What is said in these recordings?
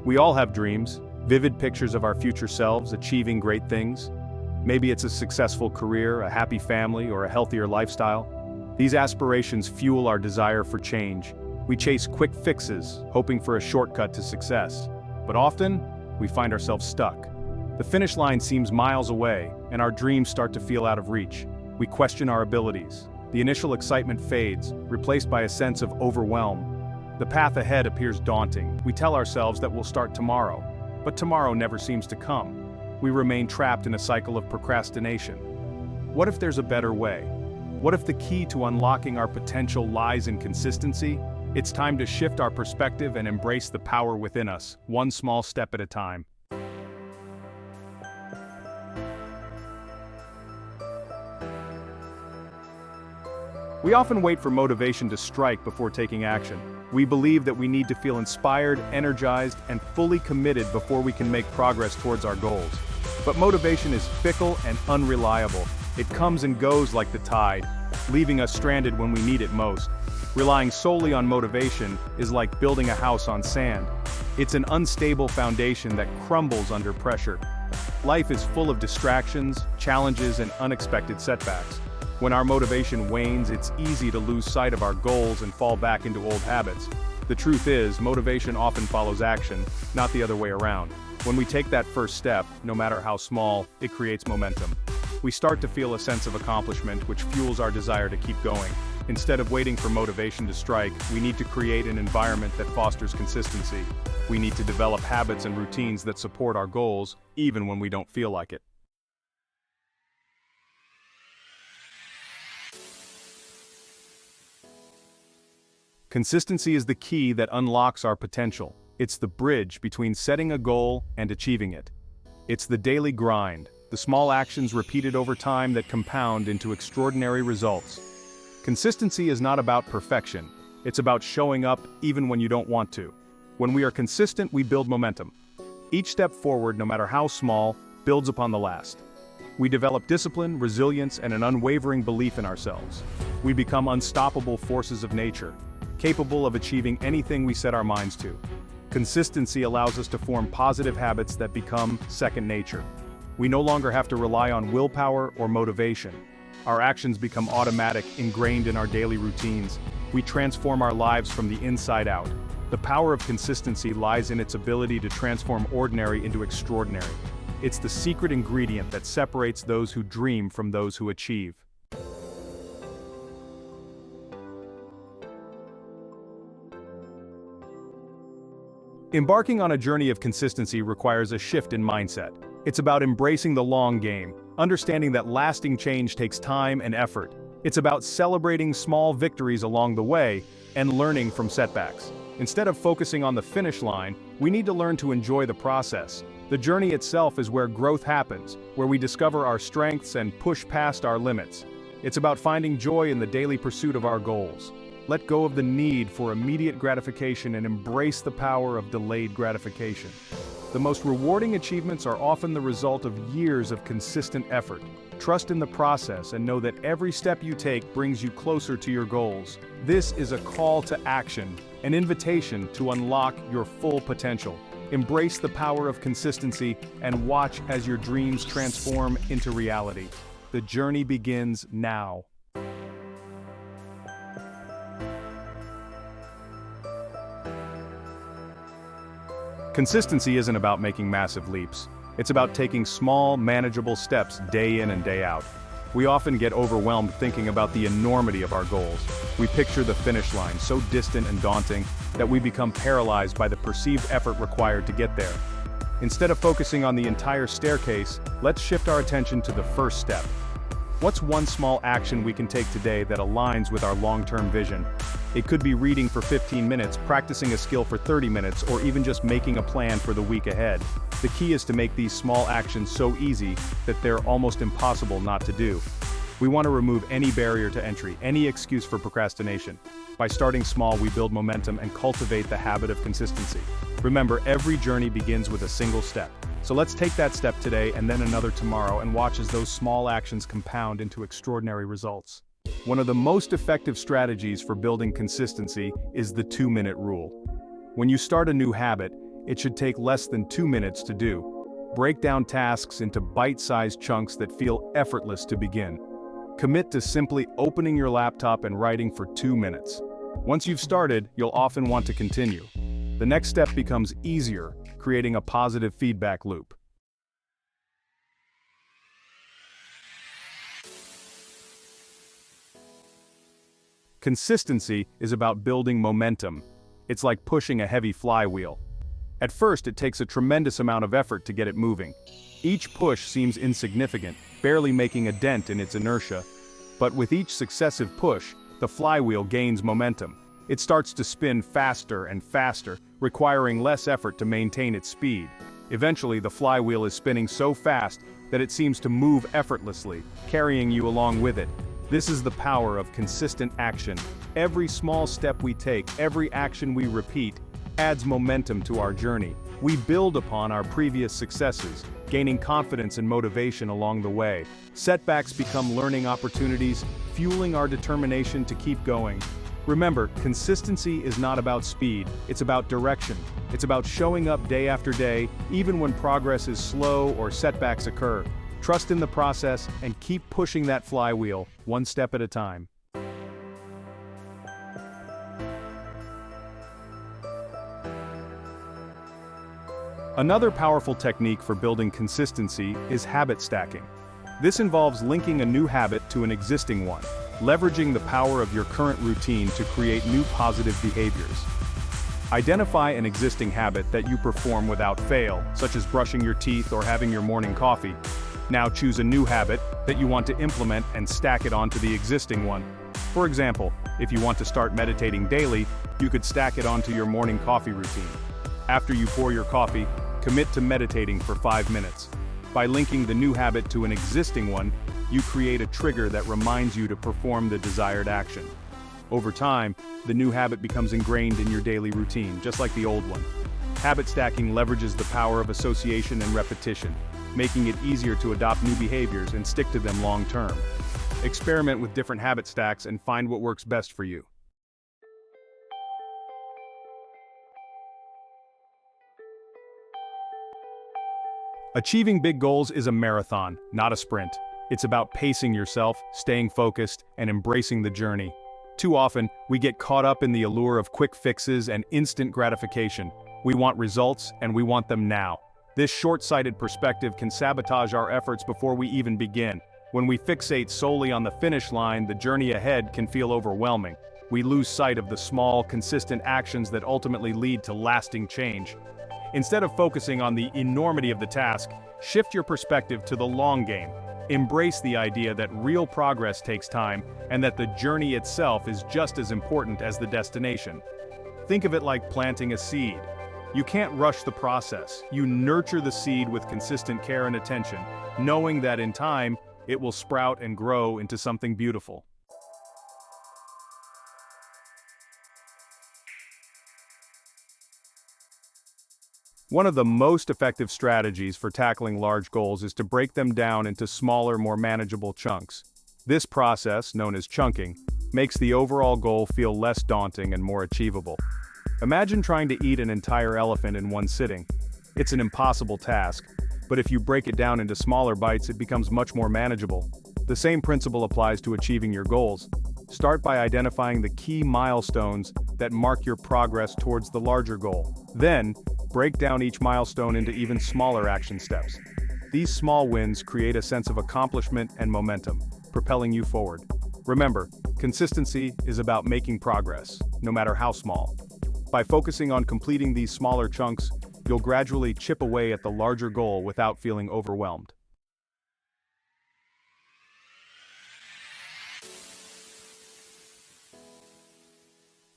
We all have dreams, vivid pictures of our future selves achieving great things. Maybe it's a successful career, a happy family, or a healthier lifestyle. These aspirations fuel our desire for change. We chase quick fixes, hoping for a shortcut to success. But often, we find ourselves stuck. The finish line seems miles away, and our dreams start to feel out of reach. We question our abilities. The initial excitement fades, replaced by a sense of overwhelm. The path ahead appears daunting. We tell ourselves that we'll start tomorrow, but tomorrow never seems to come. We remain trapped in a cycle of procrastination. What if there's a better way? What if the key to unlocking our potential lies in consistency? It's time to shift our perspective and embrace the power within us, one small step at a time. We often wait for motivation to strike before taking action. We believe that we need to feel inspired, energized, and fully committed before we can make progress towards our goals. But motivation is fickle and unreliable. It comes and goes like the tide, leaving us stranded when we need it most. Relying solely on motivation is like building a house on sand. It's an unstable foundation that crumbles under pressure. Life is full of distractions, challenges, and unexpected setbacks. When our motivation wanes, it's easy to lose sight of our goals and fall back into old habits. The truth is, motivation often follows action, not the other way around. When we take that first step, no matter how small, it creates momentum. We start to feel a sense of accomplishment, which fuels our desire to keep going. Instead of waiting for motivation to strike, we need to create an environment that fosters consistency. We need to develop habits and routines that support our goals, even when we don't feel like it. Consistency is the key that unlocks our potential. It's the bridge between setting a goal and achieving it. It's the daily grind, the small actions repeated over time that compound into extraordinary results. Consistency is not about perfection. It's about showing up even when you don't want to. When we are consistent, we build momentum. Each step forward, no matter how small, builds upon the last. We develop discipline, resilience, and an unwavering belief in ourselves. We become unstoppable forces of nature, capable of achieving anything we set our minds to. Consistency allows us to form positive habits that become second nature. We no longer have to rely on willpower or motivation. Our actions become automatic, ingrained in our daily routines. We transform our lives from the inside out. The power of consistency lies in its ability to transform ordinary into extraordinary. It's the secret ingredient that separates those who dream from those who achieve. Embarking on a journey of consistency requires a shift in mindset. It's about embracing the long game, understanding that lasting change takes time and effort. It's about celebrating small victories along the way and learning from setbacks. Instead of focusing on the finish line, we need to learn to enjoy the process. The journey itself is where growth happens, where we discover our strengths and push past our limits. It's about finding joy in the daily pursuit of our goals. Let go of the need for immediate gratification and embrace the power of delayed gratification. The most rewarding achievements are often the result of years of consistent effort. Trust in the process and know that every step you take brings you closer to your goals. This is a call to action, an invitation to unlock your full potential. Embrace the power of consistency and watch as your dreams transform into reality. The journey begins now. Consistency isn't about making massive leaps. It's about taking small, manageable steps day in and day out. We often get overwhelmed thinking about the enormity of our goals. We picture the finish line so distant and daunting that we become paralyzed by the perceived effort required to get there. Instead of focusing on the entire staircase, let's shift our attention to the first step. What's one small action we can take today that aligns with our long-term vision? It could be reading for 15 minutes, practicing a skill for 30 minutes, or even just making a plan for the week ahead. The key is to make these small actions so easy that they're almost impossible not to do. We want to remove any barrier to entry, any excuse for procrastination. By starting small, we build momentum and cultivate the habit of consistency. Remember, every journey begins with a single step. So let's take that step today and then another tomorrow and watch as those small actions compound into extraordinary results. One of the most effective strategies for building consistency is the 2-minute rule. When you start a new habit, it should take less than 2 minutes to do. Break down tasks into bite-sized chunks that feel effortless to begin. Commit to simply opening your laptop and writing for 2 minutes. Once you've started, you'll often want to continue. The next step becomes easier, creating a positive feedback loop. Consistency is about building momentum. It's like pushing a heavy flywheel. At first, it takes a tremendous amount of effort to get it moving. Each push seems insignificant, barely making a dent in its inertia. But with each successive push, the flywheel gains momentum. It starts to spin faster and faster, requiring less effort to maintain its speed. Eventually, the flywheel is spinning so fast that it seems to move effortlessly, carrying you along with it. This is the power of consistent action. Every small step we take, every action we repeat, adds momentum to our journey. We build upon our previous successes, gaining confidence and motivation along the way. Setbacks become learning opportunities, fueling our determination to keep going. Remember, consistency is not about speed, it's about direction. It's about showing up day after day, even when progress is slow or setbacks occur. Trust in the process and keep pushing that flywheel, one step at a time. Another powerful technique for building consistency is habit stacking. This involves linking a new habit to an existing one, leveraging the power of your current routine to create new positive behaviors. Identify an existing habit that you perform without fail, such as brushing your teeth or having your morning coffee. Now choose a new habit that you want to implement and stack it onto the existing one. For example, if you want to start meditating daily, you could stack it onto your morning coffee routine. After you pour your coffee, commit to meditating for 5 minutes. By linking the new habit to an existing one, you create a trigger that reminds you to perform the desired action. Over time, the new habit becomes ingrained in your daily routine, just like the old one. Habit stacking leverages the power of association and repetition, making it easier to adopt new behaviors and stick to them long term. Experiment with different habit stacks and find what works best for you. Achieving big goals is a marathon, not a sprint. It's about pacing yourself, staying focused, and embracing the journey. Too often, we get caught up in the allure of quick fixes and instant gratification. We want results, and we want them now. This short-sighted perspective can sabotage our efforts before we even begin. When we fixate solely on the finish line, the journey ahead can feel overwhelming. We lose sight of the small, consistent actions that ultimately lead to lasting change. Instead of focusing on the enormity of the task, shift your perspective to the long game. Embrace the idea that real progress takes time and that the journey itself is just as important as the destination. Think of it like planting a seed. You can't rush the process. You nurture the seed with consistent care and attention, knowing that in time, it will sprout and grow into something beautiful. One of the most effective strategies for tackling large goals is to break them down into smaller, more manageable chunks. This process, known as chunking, makes the overall goal feel less daunting and more achievable. Imagine trying to eat an entire elephant in one sitting. It's an impossible task, but if you break it down into smaller bites, it becomes much more manageable. The same principle applies to achieving your goals. Start by identifying the key milestones that mark your progress towards the larger goal. Then, break down each milestone into even smaller action steps. These small wins create a sense of accomplishment and momentum, propelling you forward. Remember, consistency is about making progress, no matter how small. By focusing on completing these smaller chunks, you'll gradually chip away at the larger goal without feeling overwhelmed.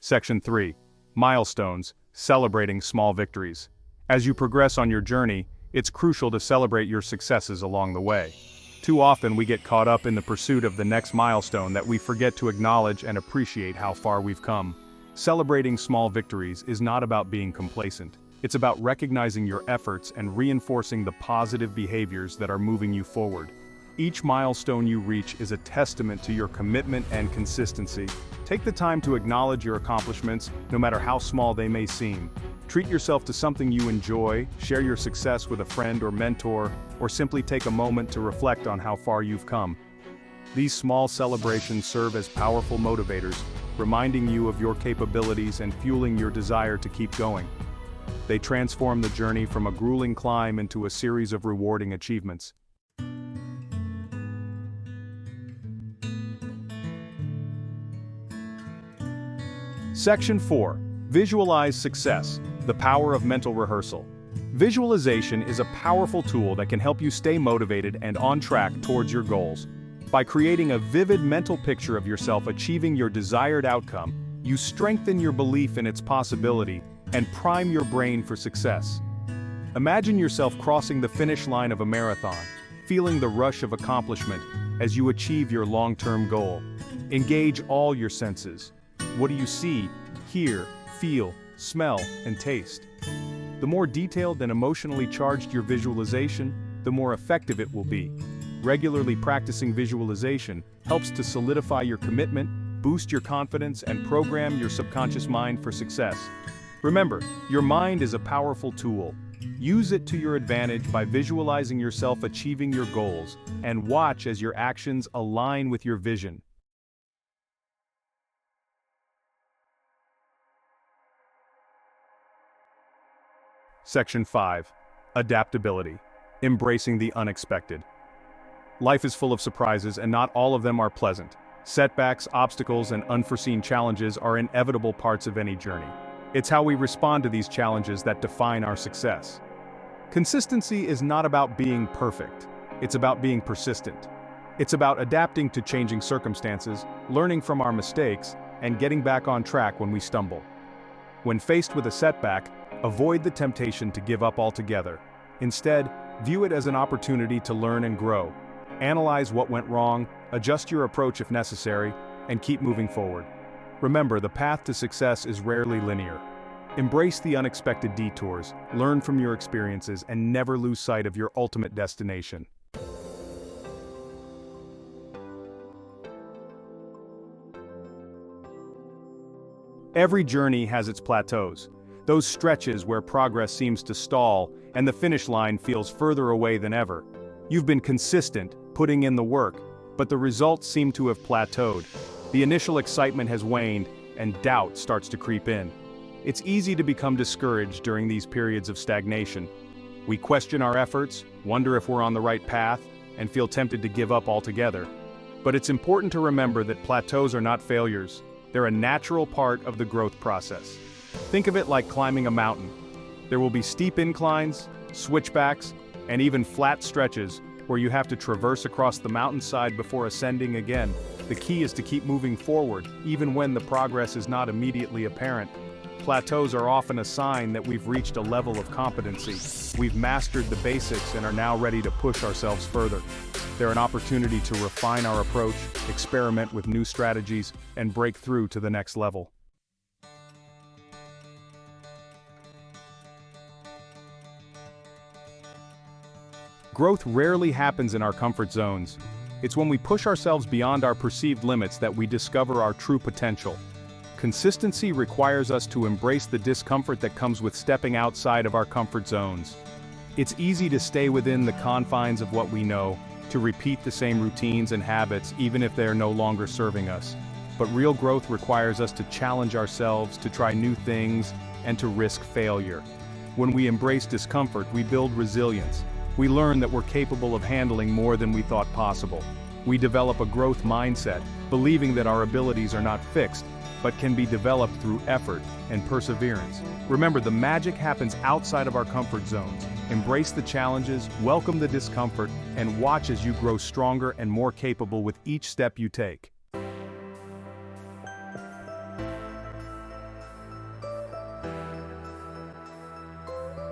Section 3. Milestones, celebrating small victories. As you progress on your journey, it's crucial to celebrate your successes along the way. Too often we get caught up in the pursuit of the next milestone that we forget to acknowledge and appreciate how far we've come. Celebrating small victories is not about being complacent. It's about recognizing your efforts and reinforcing the positive behaviors that are moving you forward. Each milestone you reach is a testament to your commitment and consistency. Take the time to acknowledge your accomplishments, no matter how small they may seem. Treat yourself to something you enjoy, share your success with a friend or mentor, or simply take a moment to reflect on how far you've come. These small celebrations serve as powerful motivators, reminding you of your capabilities and fueling your desire to keep going. They transform the journey from a grueling climb into a series of rewarding achievements. Section 4. Visualize success, the power of mental rehearsal. Visualization is a powerful tool that can help you stay motivated and on track towards your goals. By creating a vivid mental picture of yourself achieving your desired outcome, you strengthen your belief in its possibility and prime your brain for success. Imagine yourself crossing the finish line of a marathon, feeling the rush of accomplishment as you achieve your long-term goal. Engage all your senses. What do you see, hear, feel, smell, and taste? The more detailed and emotionally charged your visualization, the more effective it will be. Regularly practicing visualization helps to solidify your commitment, boost your confidence, and program your subconscious mind for success. Remember, your mind is a powerful tool. Use it to your advantage by visualizing yourself achieving your goals, and watch as your actions align with your vision. Section 5. Adaptability. Embracing the unexpected. Life is full of surprises, and not all of them are pleasant. Setbacks, obstacles, and unforeseen challenges are inevitable parts of any journey. It's how we respond to these challenges that define our success. Consistency is not about being perfect. It's about being persistent. It's about adapting to changing circumstances, learning from our mistakes, and getting back on track when we stumble. When faced with a setback, avoid the temptation to give up altogether. Instead, view it as an opportunity to learn and grow. Analyze what went wrong, adjust your approach if necessary, and keep moving forward. Remember, the path to success is rarely linear. Embrace the unexpected detours, learn from your experiences, and never lose sight of your ultimate destination. Every journey has its plateaus. Those stretches where progress seems to stall and the finish line feels further away than ever. You've been consistent, putting in the work, but the results seem to have plateaued. The initial excitement has waned, and doubt starts to creep in. It's easy to become discouraged during these periods of stagnation. We question our efforts, wonder if we're on the right path, and feel tempted to give up altogether. But it's important to remember that plateaus are not failures. They're a natural part of the growth process. Think of it like climbing a mountain. There will be steep inclines, switchbacks, and even flat stretches where you have to traverse across the mountainside before ascending again. The key is to keep moving forward, even when the progress is not immediately apparent. Plateaus are often a sign that we've reached a level of competency. We've mastered the basics and are now ready to push ourselves further. They're an opportunity to refine our approach, experiment with new strategies, and break through to the next level. Growth rarely happens in our comfort zones. It's when we push ourselves beyond our perceived limits that we discover our true potential. Consistency requires us to embrace the discomfort that comes with stepping outside of our comfort zones. It's easy to stay within the confines of what we know, to repeat the same routines and habits even if they are no longer serving us. But real growth requires us to challenge ourselves, to try new things, and to risk failure. When we embrace discomfort, we build resilience. We learn that we're capable of handling more than we thought possible. We develop a growth mindset, believing that our abilities are not fixed, but can be developed through effort and perseverance. Remember, the magic happens outside of our comfort zones. Embrace the challenges, welcome the discomfort, and watch as you grow stronger and more capable with each step you take.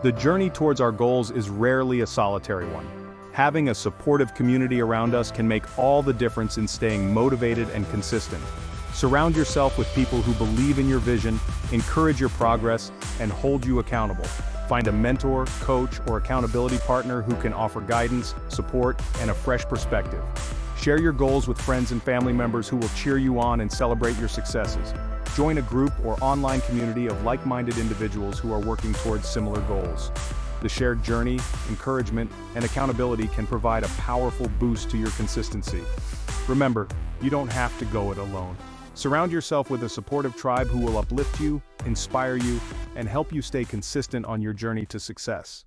The journey towards our goals is rarely a solitary one. Having a supportive community around us can make all the difference in staying motivated and consistent. Surround yourself with people who believe in your vision, encourage your progress, and hold you accountable. Find a mentor, coach, or accountability partner who can offer guidance, support, and a fresh perspective. Share your goals with friends and family members who will cheer you on and celebrate your successes. Join a group or online community of like-minded individuals who are working towards similar goals. The shared journey, encouragement, and accountability can provide a powerful boost to your consistency. Remember, you don't have to go it alone. Surround yourself with a supportive tribe who will uplift you, inspire you, and help you stay consistent on your journey to success.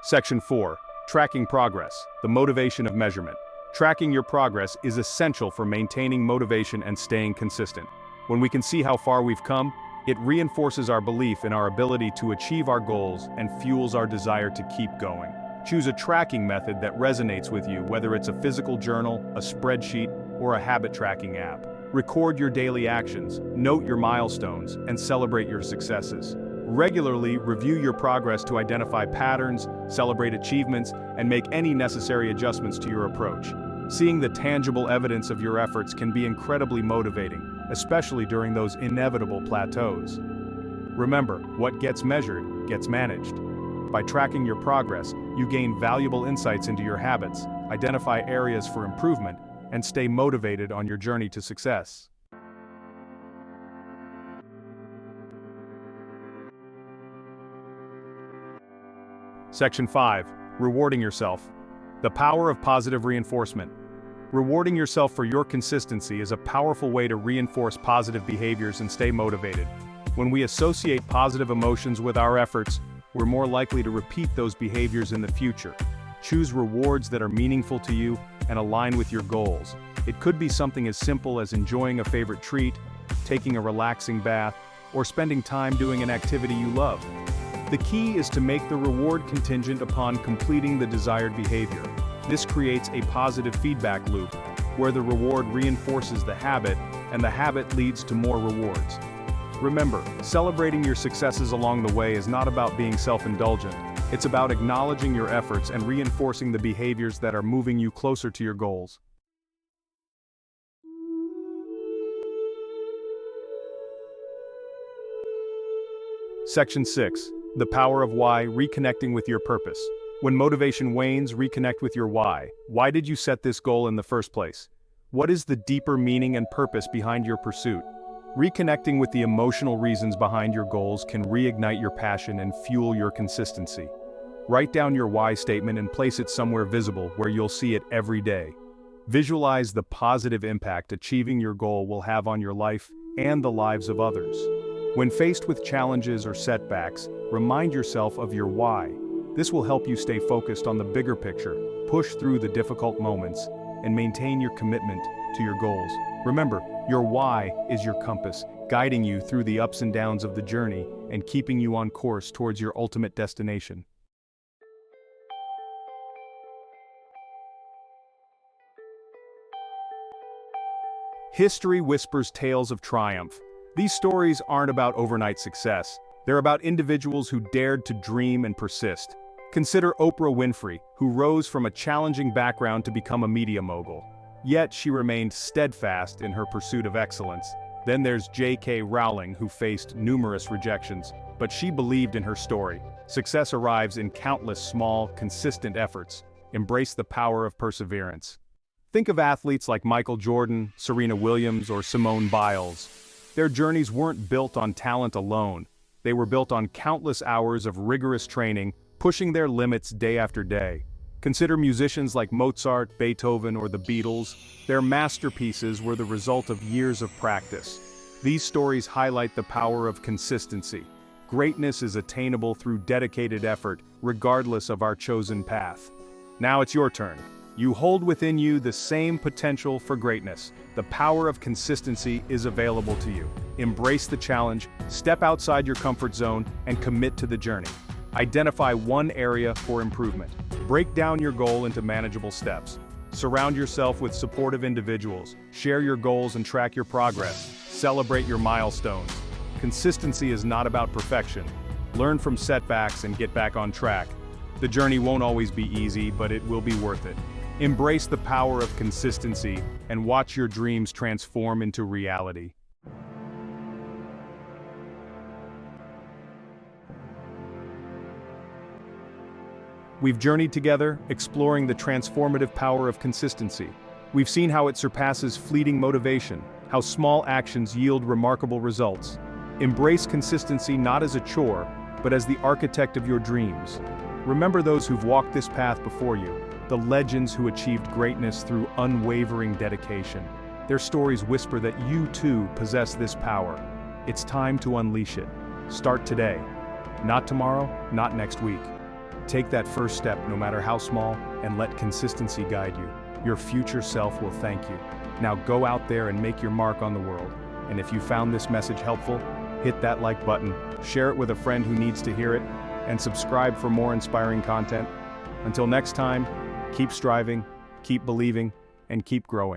Section 4. Tracking progress, the motivation of measurement. Tracking your progress is essential for maintaining motivation and staying consistent. When we can see how far we've come, it reinforces our belief in our ability to achieve our goals and fuels our desire to keep going. Choose a tracking method that resonates with you, whether it's a physical journal, a spreadsheet, or a habit tracking app. Record your daily actions, note your milestones, and celebrate your successes. Regularly review your progress to identify patterns, celebrate achievements, and make any necessary adjustments to your approach. Seeing the tangible evidence of your efforts can be incredibly motivating, especially during those inevitable plateaus. Remember, what gets measured gets managed. By tracking your progress, you gain valuable insights into your habits, identify areas for improvement, and stay motivated on your journey to success. Section 5. Rewarding yourself. The power of positive reinforcement. Rewarding yourself for your consistency is a powerful way to reinforce positive behaviors and stay motivated. When we associate positive emotions with our efforts, we're more likely to repeat those behaviors in the future. Choose rewards that are meaningful to you and align with your goals. It could be something as simple as enjoying a favorite treat, taking a relaxing bath, or spending time doing an activity you love. The key is to make the reward contingent upon completing the desired behavior. This creates a positive feedback loop, where the reward reinforces the habit, and the habit leads to more rewards. Remember, celebrating your successes along the way is not about being self-indulgent. It's about acknowledging your efforts and reinforcing the behaviors that are moving you closer to your goals. Section 6. The power of why, reconnecting with your purpose. When motivation wanes, reconnect with your why. Why did you set this goal in the first place? What is the deeper meaning and purpose behind your pursuit? Reconnecting with the emotional reasons behind your goals can reignite your passion and fuel your consistency. Write down your why statement and place it somewhere visible where you'll see it every day. Visualize the positive impact achieving your goal will have on your life and the lives of others. When faced with challenges or setbacks, remind yourself of your why. This will help you stay focused on the bigger picture, push through the difficult moments, and maintain your commitment to your goals. Remember, your why is your compass, guiding you through the ups and downs of the journey and keeping you on course towards your ultimate destination. History whispers tales of triumph. These stories aren't about overnight success. They're about individuals who dared to dream and persist. Consider Oprah Winfrey, who rose from a challenging background to become a media mogul. Yet she remained steadfast in her pursuit of excellence. Then there's J.K. Rowling, who faced numerous rejections, but she believed in her story. Success arrives in countless small, consistent efforts. Embrace the power of perseverance. Think of athletes like Michael Jordan, Serena Williams, or Simone Biles. Their journeys weren't built on talent alone. They were built on countless hours of rigorous training, pushing their limits day after day. Consider musicians like Mozart, Beethoven, or the Beatles. Their masterpieces were the result of years of practice. These stories highlight the power of consistency. Greatness is attainable through dedicated effort, regardless of our chosen path. Now it's your turn. You hold within you the same potential for greatness. The power of consistency is available to you. Embrace the challenge, step outside your comfort zone, and commit to the journey. Identify one area for improvement. Break down your goal into manageable steps. Surround yourself with supportive individuals. Share your goals and track your progress. Celebrate your milestones. Consistency is not about perfection. Learn from setbacks and get back on track. The journey won't always be easy, but it will be worth it. Embrace the power of consistency and watch your dreams transform into reality. We've journeyed together, exploring the transformative power of consistency. We've seen how it surpasses fleeting motivation, how small actions yield remarkable results. Embrace consistency not as a chore, but as the architect of your dreams. Remember those who've walked this path before you, the legends who achieved greatness through unwavering dedication. Their stories whisper that you too possess this power. It's time to unleash it. Start today. Not tomorrow, not next week. Take that first step, no matter how small, and let consistency guide you. Your future self will thank you. Now go out there and make your mark on the world. And if you found this message helpful, hit that like button, share it with a friend who needs to hear it, and subscribe for more inspiring content. Until next time, keep striving, keep believing, and keep growing.